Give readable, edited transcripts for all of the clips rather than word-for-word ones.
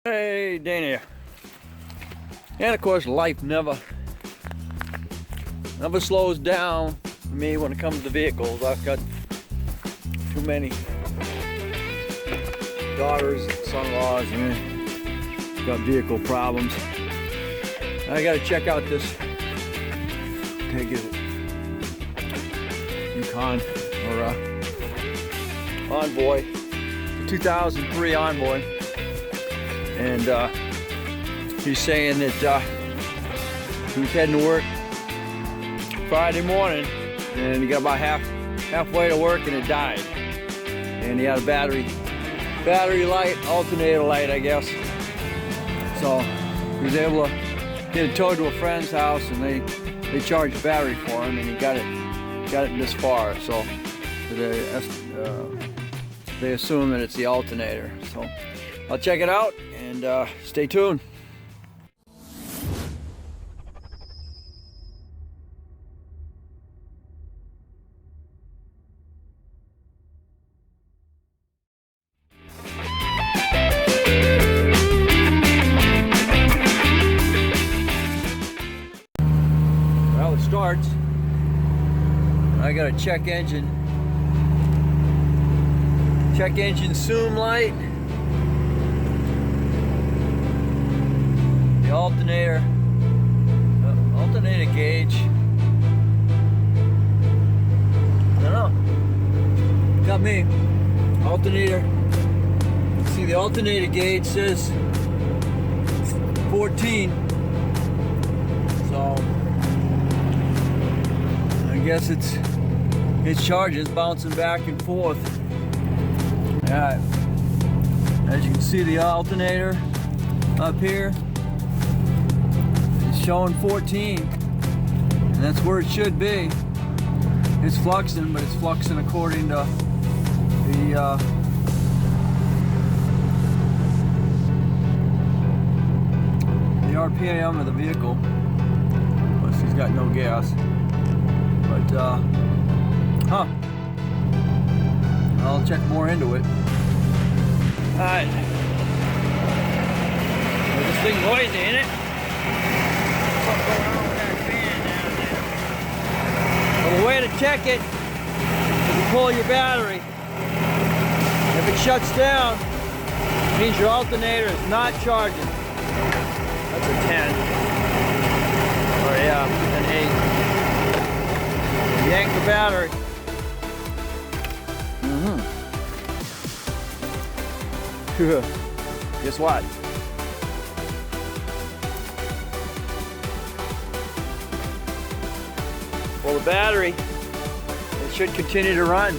Hey, Dana. And of course, life never slows down for me when it comes to vehicles. I've got too many daughters and son-in-laws and got vehicle problems. I gotta check out this, take it, Yukon or Envoy, the 2003 Envoy. And he's saying that he was heading to work Friday morning, and he got about halfway to work, and it died. And he had a battery light, alternator light, I guess. So he was able to get it towed to a friend's house, and they charged battery for him, and he got it this far. So they assume that it's the alternator. So I'll check it out and stay tuned. Well, it starts. I got a check engine zoom light. The alternator gauge. I don't know. Got me. Alternator. See, the alternator gauge says 14. So I guess its charges bouncing back and forth. Alright. As you can see, the alternator up here is showing 14, and that's where it should be. It's fluxing, but it's fluxing according to the RPM of the vehicle. Plus, he's got no gas. But I'll check more into it. Alright. Well, this thing noisy, ain't it? Something going on with that fan down there. Well, the way to check it is to pull your battery. If it shuts down, it means your alternator is not charging. That's a 10. Or yeah, an 8. Yank the battery. Guess what? Well, the battery, it should continue to run.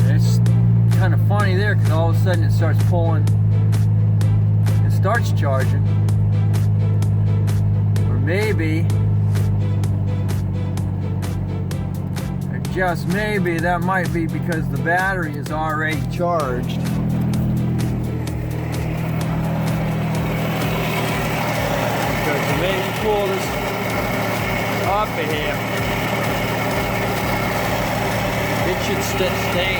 And it's kind of funny there, because all of a sudden it starts pulling. It starts charging. Or maybe, just maybe, that might be because the battery is already charged. Because the minute you pull this off of here, it should stay.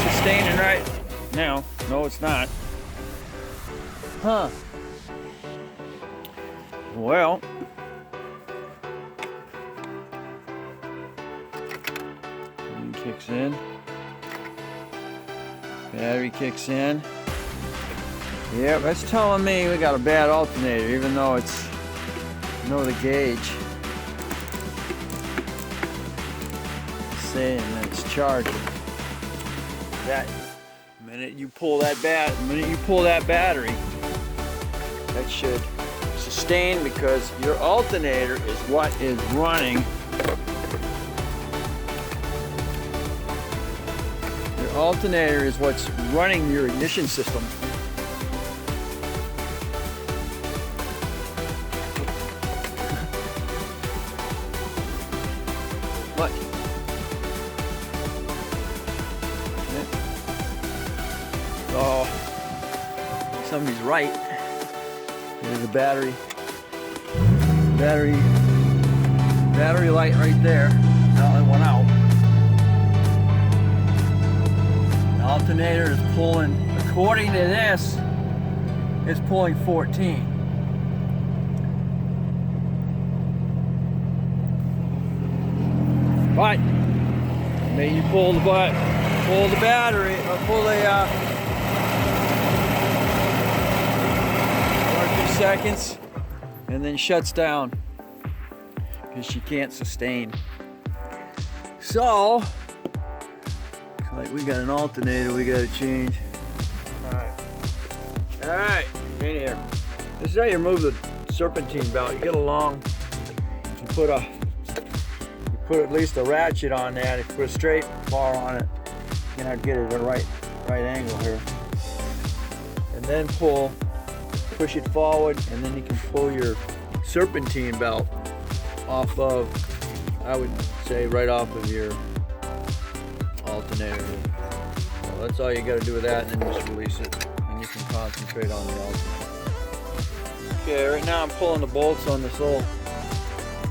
Sustaining right now. No, it's not. Huh. Well, kicks in. Battery kicks in. Yeah, that's telling me we got a bad alternator, even though it's the gauge saying that it's charging. That minute you pull that battery, that should sustain, because your alternator is what is running. Your alternator is what's running your ignition system. What? So somebody's right. There's a battery light right there. Now it went out. The alternator is pulling, according to this, it's pulling 14. But maybe you pull the battery, or pull the 1 or 2 seconds, and then shuts down because she can't sustain. So, looks like we got an alternator we got to change. All right, in here. This is how you remove the serpentine belt. You get along, you put at least a ratchet on that. If you put a straight bar on it, you can get it at a right angle here. And then push it forward, and then you can pull your serpentine belt off of, I would say, right off of your alternator. So that's all you got to do with that, and then just release it, and you can concentrate on the alternator. Okay, right now I'm pulling the bolts on this little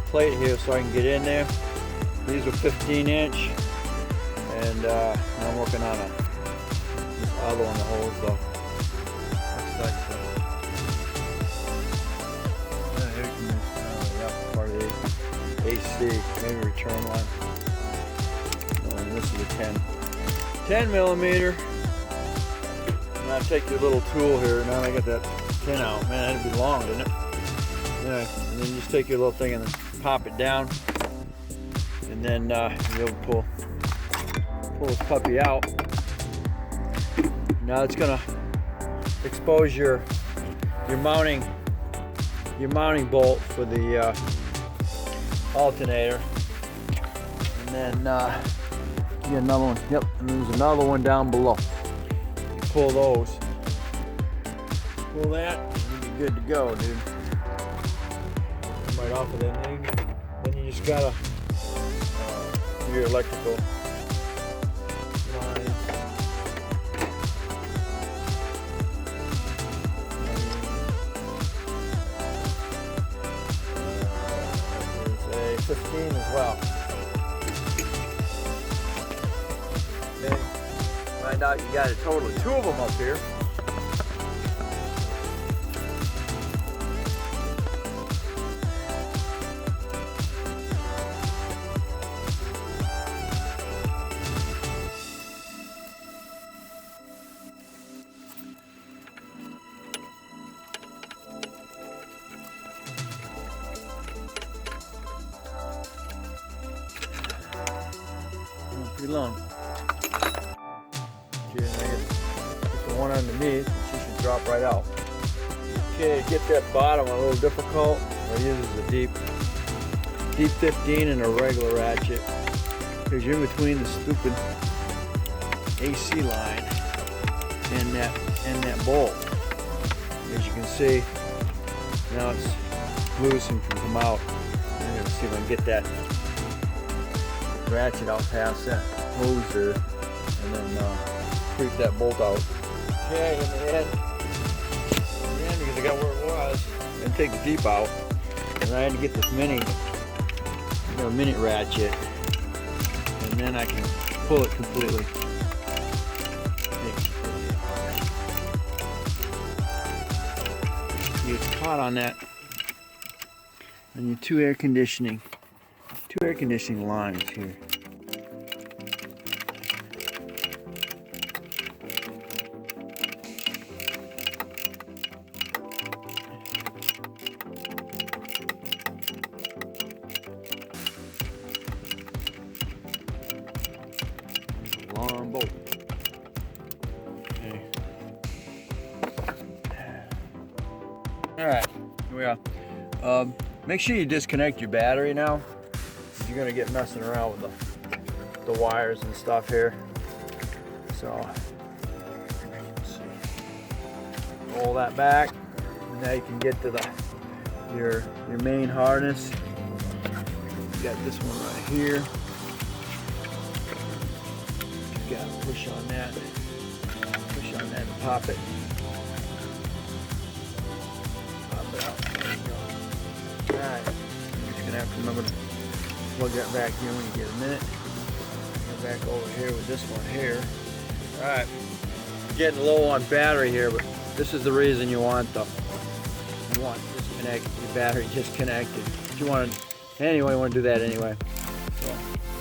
plate here so I can get in there. These are 15-inch, and I'm working on this other one that holds the. Looks like part of the AC, maybe return line. And this is a 10 millimeter. Now take your little tool here. Now I got that pin out. Man, that'd be long, didn't it? Yeah, and then you just take your little thing and then pop it down. And then you'll pull this puppy out. Now it's gonna expose your mounting bolt for the alternator. And then you get another one. Yep, and there's another one down below. You pull those. Pull that, and you'll be good to go, dude. Come right off of that thing. Then you just gotta your electrical line. There's a 15 as well. Okay. Find out you got a total of 2 of them up here. Pretty long. Okay, I get the one underneath, and she should drop right out. Okay, to get that bottom a little difficult, I use a deep 15 and a regular ratchet, because you're in between the stupid AC line and that bolt. As you can see, now it's loose and can come out. I'm gonna see if I can get that ratchet out past that hose there, and then creep that bolt out. Okay, in the end, because I got where it was, and take the deep out, and I had to get this mini ratchet, and then I can pull it completely. You get caught on that, on your two air conditioning lines here. Long bolt. Okay. All right, here we are. Make sure you disconnect your battery now. You're gonna get messing around with the wires and stuff here. So let's see. Roll that back, and now you can get to your main harness. You got this one right here. You gotta push on that pop it. Pop it out. There you go. Alright. You're just gonna have to remember to plug that back in when you get a minute. Go back over here with this one here. Alright. Getting low on battery here, but this is the reason you want to disconnect your battery disconnected. But you want to, anyway, you want to do that anyway. So,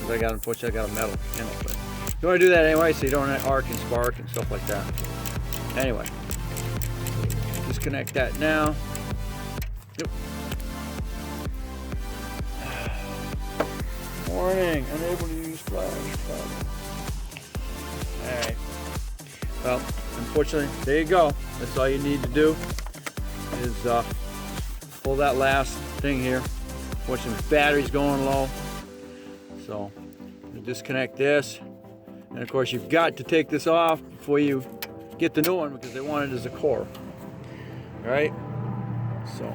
because unfortunately, I got a metal panel, but you want to do that anyway, so you don't arc and spark and stuff like that. Anyway, disconnect that now. Yep. Warning, unable to use flash. All right. Well, unfortunately, there you go. That's all you need to do is pull that last thing here. Unfortunately, the battery's going low. So, you disconnect this. And of course, you've got to take this off before you get the new one because they want it as a core. All right? So,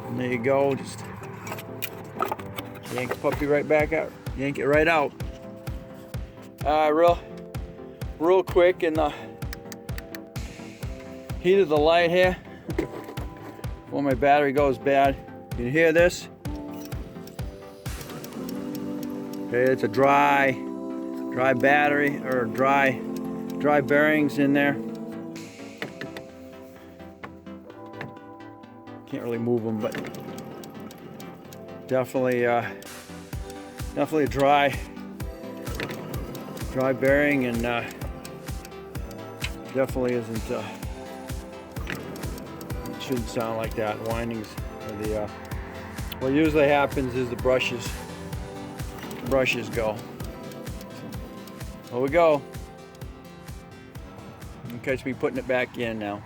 and there you go. Just yank the puppy right back out. Yank it right out. Real quick in the heat of the light here, before my battery goes bad. You hear this? Okay, it's a dry battery or dry bearings in there. Can't really move them, but definitely a dry bearing, and definitely isn't. It shouldn't sound like that. Windings are the. What usually happens is the brushes go. So, here we go. You can catch me putting it back in now.